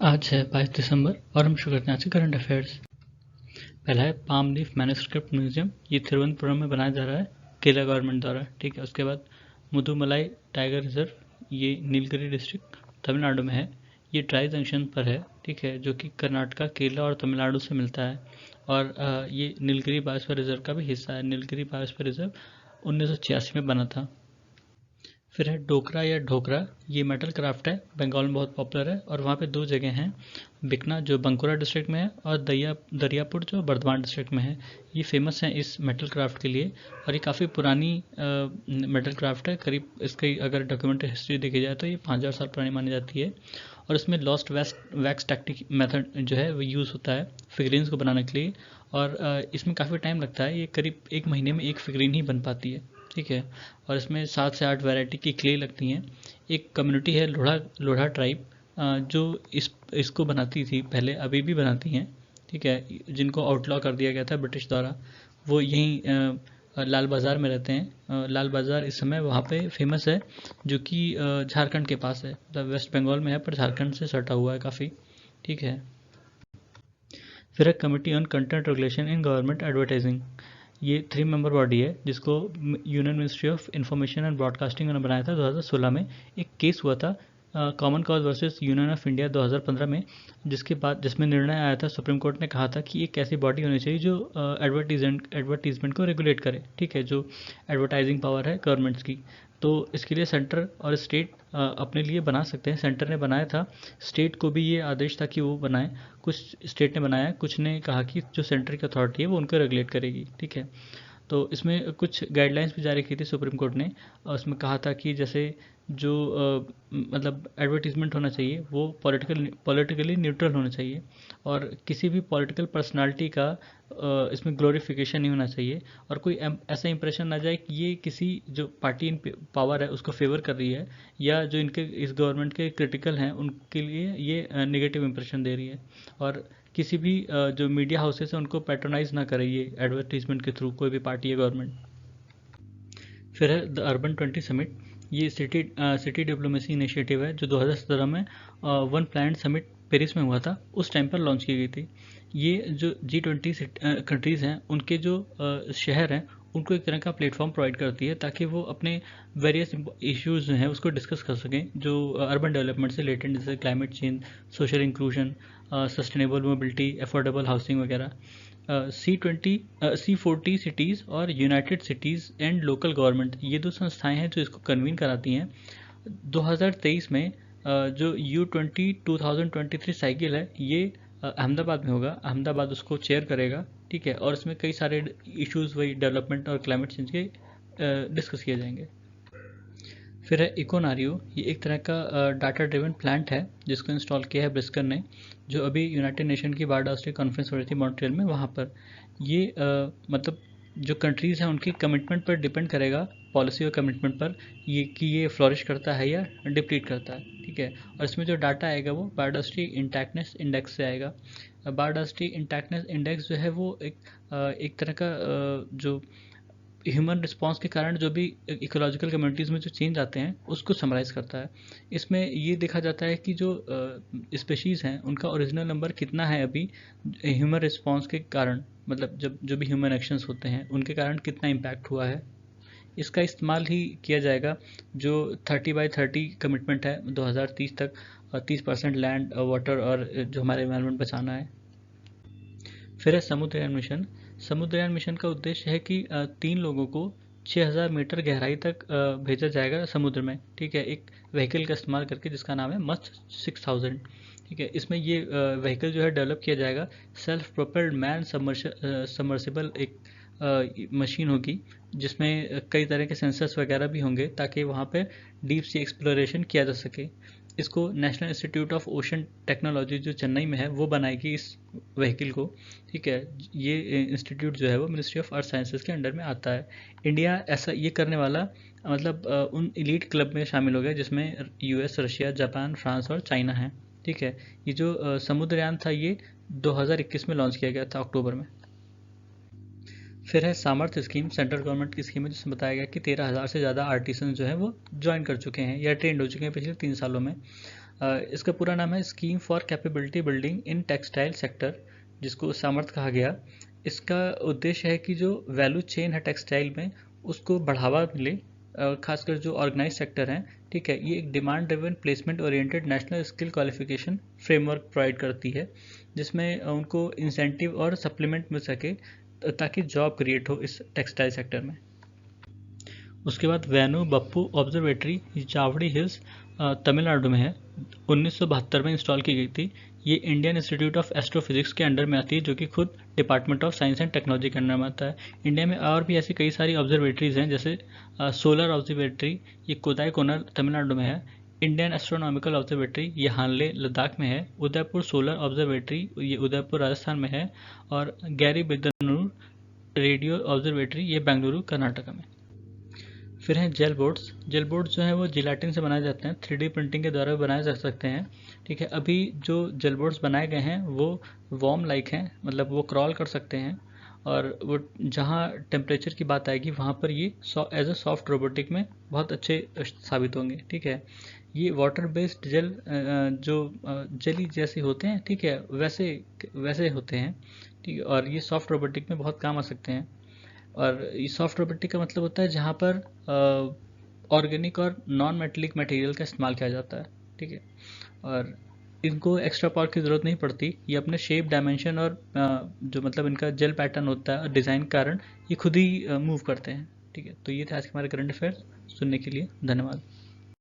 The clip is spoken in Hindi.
आज है 22 दिसंबर और हम शुरू करते हैं आज के करंट अफेयर्स। पहला है पाम लीफ मैन्युस्क्रिप्ट म्यूजियम, ये तिरुवनंतपुरम में बनाया जा रहा है केरला गवर्नमेंट द्वारा। ठीक है, उसके बाद मुदुमलाई टाइगर रिजर्व, ये नीलगिरी डिस्ट्रिक्ट तमिलनाडु में है। ये ट्राई जंक्शन पर है, ठीक है, जो कि कर्नाटका, केरला और तमिलनाडु से मिलता है। और ये नीलगिरी बायोस्फीयर रिजर्व का भी हिस्सा है। नीलगिरी बायोस्फीयर रिजर्व 1986 में बना था। फिर है डोकरा या ढोकरा, ये मेटल क्राफ्ट है, बंगाल में बहुत पॉपुलर है। और वहाँ पे दो जगह हैं, बिकना जो बंकुरा डिस्ट्रिक्ट में है और दरियापुर जो बर्धमान डिस्ट्रिक्ट में है। ये फेमस हैं इस मेटल क्राफ्ट के लिए और ये काफ़ी पुरानी मेटल क्राफ्ट है। करीब इसकी अगर डॉक्यूमेंट्री हिस्ट्री देखी जाए तो ये 5000 साल पुरानी मानी जाती है। और इसमें लॉस्ट वैक्स टैक्टिक मेथड जो है वो यूज़ होता है फिगरीन्स को बनाने के लिए। और इसमें काफ़ी टाइम लगता है, ये करीब 1 महीने में एक फिगरीन ही बन पाती है। ठीक है, और इसमें 7 से 8 वैरायटी की क्ले लगती हैं। एक कम्युनिटी है लोढ़ा ट्राइब, जो इसको बनाती थी पहले, अभी भी बनाती हैं। ठीक है, जिनको आउटलॉ कर दिया गया था ब्रिटिश द्वारा। वो यहीं लाल बाज़ार में रहते हैं। लाल बाज़ार इस समय वहाँ पे फेमस है, जो कि झारखंड के पास है, मतलब वेस्ट बंगाल में है पर झारखंड से सटा हुआ है काफ़ी। ठीक है, फिर है committee on content regulation in government advertising. ये 3 मेंबर बॉडी है जिसको union ministry of information and broadcasting ने बनाया था 2016 में। एक केस हुआ था common cause versus union of India 2015 में, जिसमें निर्णय आया था, सुप्रीम कोर्ट ने कहा था कि एक ऐसी बॉडी होनी चाहिए जो एडवर्टीजमेंट को रेगुलेट करे। ठीक है, जो एडवर्टाइजिंग पावर है गवर्नमेंट्स की। तो इसके लिए सेंटर और स्टेट अपने लिए बना सकते हैं। सेंटर ने बनाया था, स्टेट को भी ये आदेश था कि वो बनाए। कुछ स्टेट ने बनाया, कुछ ने कहा कि जो सेंटर की अथॉरिटी है वो उनको रेगुलेट करेगी। ठीक है, तो इसमें कुछ गाइडलाइंस भी जारी की थी सुप्रीम कोर्ट ने। और उसमें कहा था कि जैसे जो मतलब एडवर्टीजमेंट होना चाहिए वो पॉलिटिकली न्यूट्रल होना चाहिए और किसी भी पॉलिटिकल पर्सनालिटी का इसमें ग्लोरिफिकेशन नहीं होना चाहिए। और कोई ऐसा इंप्रेशन ना जाए कि ये किसी जो पार्टी इन पावर है उसको फेवर कर रही है, या जो इनके इस गवर्नमेंट के क्रिटिकल हैं उनके लिए ये नेगेटिव इंप्रेशन दे रही है। और किसी भी जो मीडिया हाउसेस हैं उनको पैट्रोनाइज ना करे ये एडवर्टीजमेंट के थ्रू कोई भी पार्टी या गवर्नमेंट। फिर है द अर्बन 20 समिट, ये सिटी डिप्लोमेसी इनिशिएटिव है जो 2017 में वन प्लानट समिट पेरिस में हुआ था, उस टाइम पर लॉन्च की गई थी। ये जो G20 कंट्रीज़ हैं उनके जो शहर हैं उनको एक तरह का प्लेटफॉर्म प्रोवाइड करती है ताकि वो अपने वेरियस इश्यूज जो हैं उसको डिस्कस कर सकें, जो अर्बन डेवलपमेंट से रिलेटेड, जैसे climate change, social inclusion, sustainable mobility, affordable housing वगैरह। C40 सिटीज़ और United cities and local government, ये दो संस्थाएं हैं जो इसको कन्वीन कराती हैं। 2023 में जो U20 2023 साइकिल है ये अहमदाबाद में होगा, अहमदाबाद उसको चेयर करेगा। ठीक है, और इसमें कई सारे इश्यूज़ वही डेवलपमेंट और क्लाइमेट चेंज के डिस्कस किए जाएंगे। फिर है इकोनारियो, ये एक तरह का डाटा ड्रिवन प्लांट है जिसको इंस्टॉल किया है ब्रिस्कर ने, जो अभी यूनाइटेड नेशन की बायोडायवर्सिटी कॉन्फ्रेंस हो रही थी मॉन्ट्रियल में, वहाँ पर। ये मतलब जो कंट्रीज़ हैं उनकी कमिटमेंट पर डिपेंड करेगा, पॉलिसी और कमिटमेंट पर, ये कि ये फ्लॉरिश करता है या डिप्लीट करता है। ठीक है, और इसमें जो डाटा आएगा वो बायोडायवर्सिटी इंटैक्टनेस इंडेक्स से आएगा। बायोडायवर्सिटी इंटैक्टनेस इंडेक्स जो है वो एक तरह का जो ह्यूमन रिस्पांस के कारण जो भी इकोलॉजिकल कम्युनिटीज़ में जो चेंज आते हैं उसको समराइज़ करता है। इसमें ये देखा जाता है कि जो स्पेशीज़ हैं उनका ओरिजिनल नंबर कितना है अभी ह्यूमन रिस्पांस के कारण, मतलब जब जो भी ह्यूमन एक्शंस होते हैं उनके कारण कितना इम्पैक्ट हुआ है। इसका इस्तेमाल ही किया जाएगा जो 30x30 कमिटमेंट है 2030 तक, 30% लैंड वाटर और जो हमारे एनवायरनमेंट बचाना है। फिर है समुद्रयान मिशन। समुद्रयान मिशन का उद्देश्य है कि 3 लोगों को 6000 मीटर गहराई तक भेजा जाएगा समुद्र में। ठीक है, एक व्हीकल का इस्तेमाल करके जिसका नाम है मस्ट 6000। ठीक है, इसमें ये व्हीकल जो है डेवलप किया जाएगा, सेल्फ प्रोपेल्ड मैन सबमर्सिबल एक मशीन होगी जिसमें कई तरह के सेंसर्स वगैरह भी होंगे ताकि वहाँ पे डीप सी एक्सप्लोरेशन किया जा सके। इसको national institute of ocean technology जो चेन्नई में है वो बनाएगी इस व्हीकल को। ठीक है, ये इंस्टीट्यूट जो है वो मिनिस्ट्री ऑफ अर्थ साइंसेज के अंडर में आता है। इंडिया ऐसा ये करने वाला मतलब उन एलीट क्लब में शामिल हो गया जिसमें US, रशिया, जापान, फ्रांस और चाइना है। ठीक है, ये जो समुद्रयान था ये 2021 में लॉन्च किया गया था अक्टूबर में। फिर है सामर्थ्य स्कीम, सेंट्रल गवर्नमेंट की स्कीम है जिसमें बताया गया कि 13,000 से ज़्यादा आर्टिसन जो है वो ज्वाइन कर चुके हैं या ट्रेंड हो चुके हैं पिछले 3 सालों में। इसका पूरा नाम है scheme for capability building in textile sector, जिसको सामर्थ्य कहा गया। इसका उद्देश्य है कि जो वैल्यू चेन है टेक्सटाइल में उसको बढ़ावा मिले, खासकर जो ऑर्गेनाइज सेक्टर हैं, ठीक है। ये एक demand driven placement oriented national skill qualification framework provide करती है, जिसमें उनको इंसेंटिव और सप्लीमेंट मिल सके ताकि जॉब क्रिएट हो इस टेक्सटाइल सेक्टर में। उसके बाद वैनू बप्पू ऑब्जर्वेटरी चावड़ी हिल्स तमिलनाडु में है, 1972 में इंस्टॉल की गई थी। ये इंडियन इंस्टीट्यूट ऑफ एस्ट्रोफिजिक्स के अंडर में आती है, जो कि खुद department of science and technology के अंडर में आता है। इंडिया में और भी ऐसी कई सारी ऑब्जर्वेटरीज हैं, जैसे सोलर ऑब्जर्वेटरी, ये कोदाई कोनल तमिलनाडु में है। इंडियन एस्ट्रोनॉमिकल ऑब्जर्वेटरी ये हानले लद्दाख में है। उदयपुर सोलर ऑब्जर्वेटरी ये उदयपुर राजस्थान में है। और गैरी बिदनूर रेडियो ऑब्जर्वेटरी ये बेंगलुरु कर्नाटक में। फिर हैं जेल बोर्ड्स। जेल बोर्ड्स जो हैं वो जिलेटिन से बनाए जाते हैं, 3D प्रिंटिंग के द्वारा बनाए जा सकते हैं, ठीक है। अभी जो जेल बोर्ड्स बनाए गए हैं वो वॉर्म लाइक हैं, मतलब वो क्रॉल कर सकते हैं, और वो जहाँ टेम्परेचर की बात आएगी वहाँ पर ये एज अ सॉफ्ट रोबोटिक में बहुत अच्छे साबित होंगे, ठीक है। ये वाटर बेस्ड जेल जो जेली जैसे होते हैं, ठीक है, वैसे वैसे होते हैं, ठीक है। और ये सॉफ्ट रोबोटिक में बहुत काम आ सकते हैं। और ये सॉफ्ट रोबोटिक का मतलब होता है जहाँ पर ऑर्गेनिक और नॉन मेटेलिक मटेरियल का इस्तेमाल किया जाता है, ठीक है। और इनको एक्स्ट्रा पावर की ज़रूरत नहीं पड़ती, ये अपने शेप डायमेंशन और जो मतलब इनका जेल पैटर्न होता है डिज़ाइन के कारण ये खुद ही मूव करते हैं, ठीक है। तो ये थे आज के हमारे करंट अफेयर्स। सुनने के लिए धन्यवाद।